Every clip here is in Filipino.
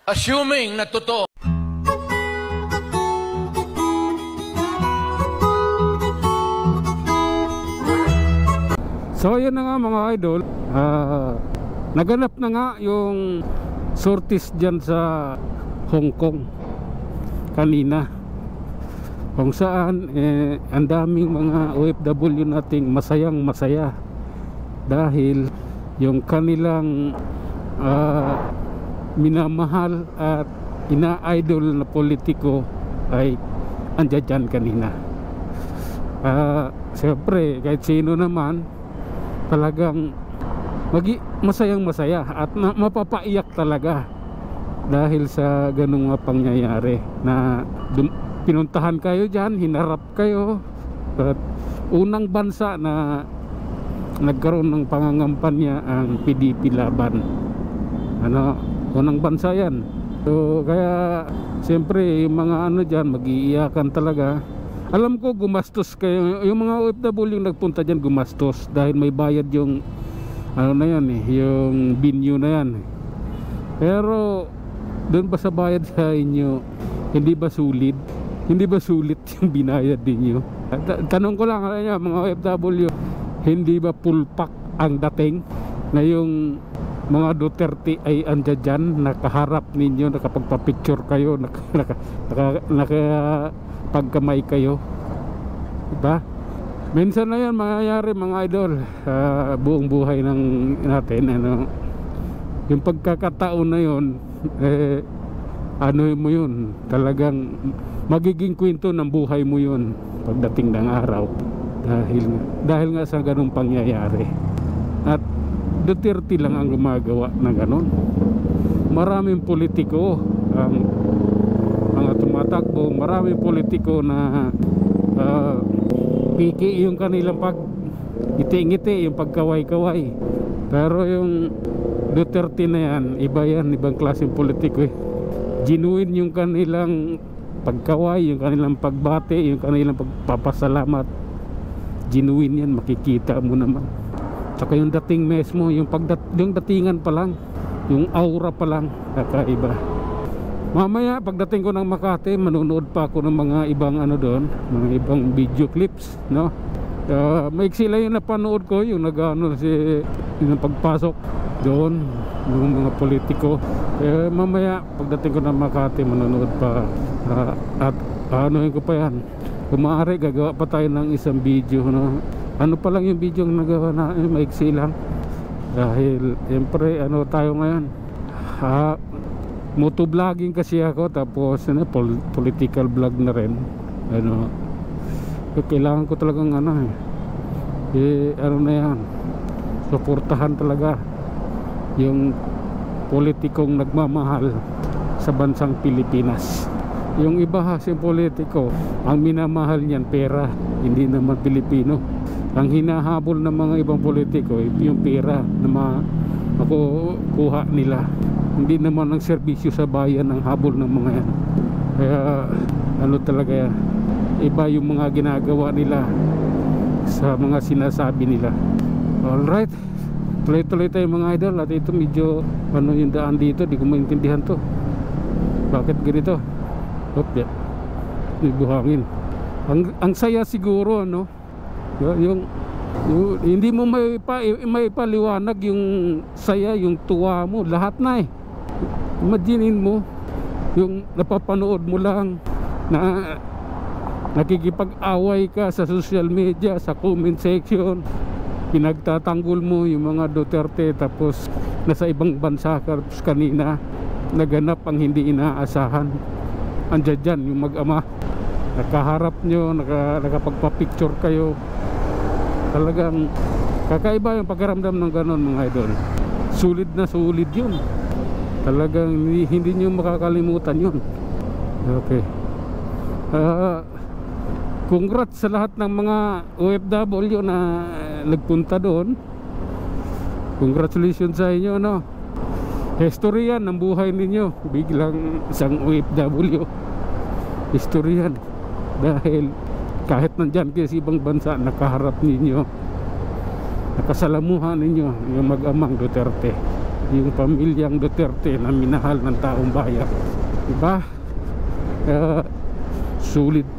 Assuming na totoo. So yun na nga mga idol, naganap na nga yung sorties dyan sa Hong Kong kanina, kung saan ang daming mga OFW nating masayang masaya dahil yung kanilang minamahal at ina-idol na politiko ay andyan dyan kanina. Siyempre kahit sino naman talagang masayang masaya at mapapaiyak talaga dahil sa ganung mga pangyayari na pinuntahan kayo dyan, hinarap kayo, at unang bansa na nagkaroon ng pangangampanya ang PDP laban, unang bansa yan. So kaya siyempre yung mga dyan mag-iiyakan talaga. Alam ko gumastos kayo, yung mga OFW yung nagpunta dyan gumastos dahil may bayad yung na yan yung binyo na yan. Pero doon ba sa bayad sa inyo, hindi ba sulit? Hindi ba sulit yung binayad ninyo? Tanong ko lang mga OFW, hindi ba pulpak ang dating na yung mga Duterte ay andyan dyan, nakaharap ninyo, nakapagpa-picture kayo, pagkamay kayo, diba? Minsan na yan mangyayari mga idol, buong buhay ng natin, yung pagkakataon na yun, mo yun, talagang magiging kwento ng buhay mo yun pagdating ng araw, dahil nga sa ganung pangyayari. At Duterte lang ang gumagawa ng ganon. Maraming politiko ang mga tumatakbo, maraming politiko na piki yung kanilang pag ngiti-ngiti, yung pagkaway-kaway. Pero yung Duterte na yan, iba yan, ibang klaseng politiko genuine yung kanilang pagkaway, yung kanilang pagbati, yung kanilang pagpapasalamat. Genuine yan, makikita mo naman. Tsaka yung dating mesmo, yung datingan pa lang, yung aura pa lang, kakaiba. Mamaya pagdating ko ng Makati, manonood pa ako ng mga ibang doon, mga ibang video clips, no? Maiksi lang yung napanood ko, yung yung pagpasok doon ng mga politiko. Mamaya pagdating ko ng Makati, manonood pa, at yun ko pa yan. Kung maaari, gagawa pa tayo ng isang video, no? Ano pa lang yung video yung nagawa na, maiksi lang. Dahil siyempre tayo ngayon, motovlogging kasi ako, tapos political vlog na rin. Kailangan ko talagang na yan, suportahan talaga yung politikong nagmamahal sa bansang Pilipinas. Yung iba kasi politiko, ang minamahal niyan pera, hindi naman Pilipino. Ang hinahabol ng mga ibang politiko yung pera na makukuha nila, hindi naman ang serbisyo sa bayan ang habol ng mga yan. Kaya talaga yan, iba yung mga ginagawa nila sa mga sinasabi nila. Alright, tuloy-tuloy tayo mga idol. At ito medyo yung daan dito, di ko maintindihan to, bakit ganito. May buhangin. Ang saya siguro yung hindi mo may paliwanag yung saya, yung tuwa mo, lahat na Imaginin mo yung napapanood mo lang na nakikipag-away ka sa social media, sa comment section, pinagtatanggol mo yung mga Duterte, tapos nasa ibang bansa ka, tapos kanina naganap ang hindi inaasahan. Andyan dyan yung mag-ama, nakaharap nyo, nakapagpa-picture kayo. Talagang kakaiba yung pagkaramdam ng ganon mga idol. Sulit na sulit yun. Talagang hindi nyo makakalimutan yun. Okay, congrats sa lahat ng mga OFW na nagpunta doon. Congratulations sa inyo, history yan ng buhay ninyo. Biglang isang OFW, history yan. Dahil kahit nandyan kayo sa ibang bansa, nakaharap ninyo, nakasalamuhan ninyo yung mag-amang Duterte. yung pamilyang Duterte na minahal ng taong bayan, diba? Kaya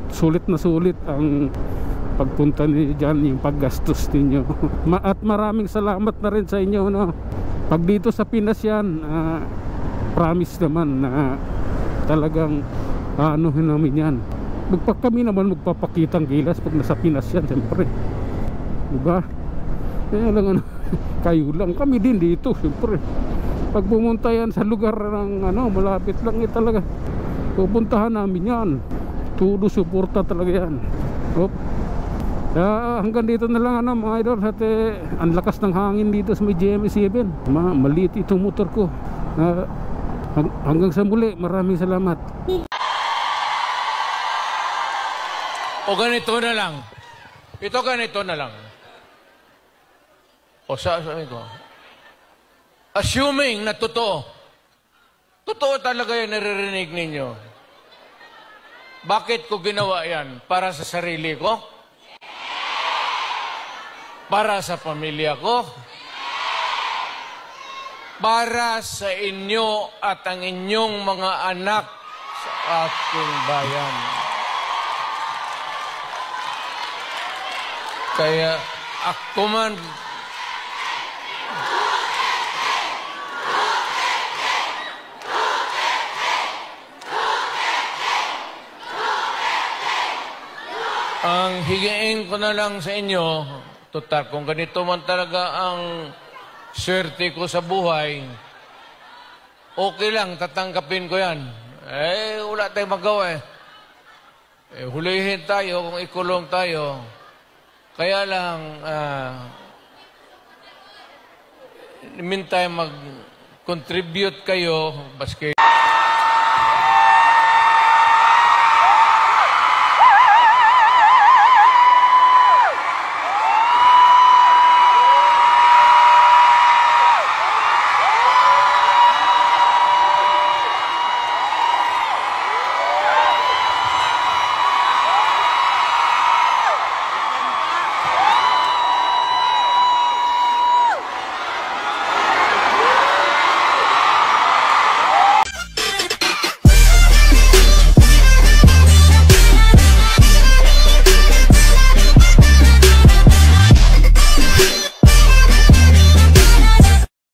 sulit na sulit ang pagpunta niyo dyan, yung paggastos ninyo. At maraming salamat na rin sa inyo, no? Pag dito sa Pinas yan, promise naman na talagang anuhin namin yan. Kami naman magpapakitang gilas pag nasa Pinas yan, siyempre, diba? Kaya lang ano, kayo lang, kami din dito siyempre. Pag pumunta yan sa lugar ng malapit lang talaga, pupuntahan namin yan. Todo suporta talaga yan. Hanggang dito na lang mga idol. At ang lakas ng hangin dito sa may GMA7. Maliit itong motor ko. Hanggang sa muli, maraming salamat. O ganito na lang. Ito ganito na lang. O sabi ko, assuming na totoo talaga yan naririnig ninyo. Bakit ko ginawa yan? Para sa sarili ko? Para sa pamilya ko? Para sa inyo at ang inyong mga anak sa ating bayan. Kaya ako man ang higiin ko na lang sa inyo, total, kung ganito man talaga ang swerte ko sa buhay, okay lang, tatanggapin ko yan. Wala tayong magawa hulihin tayo kung ikulong tayo. Kaya lang, meantime, mag-contribute kayo, baske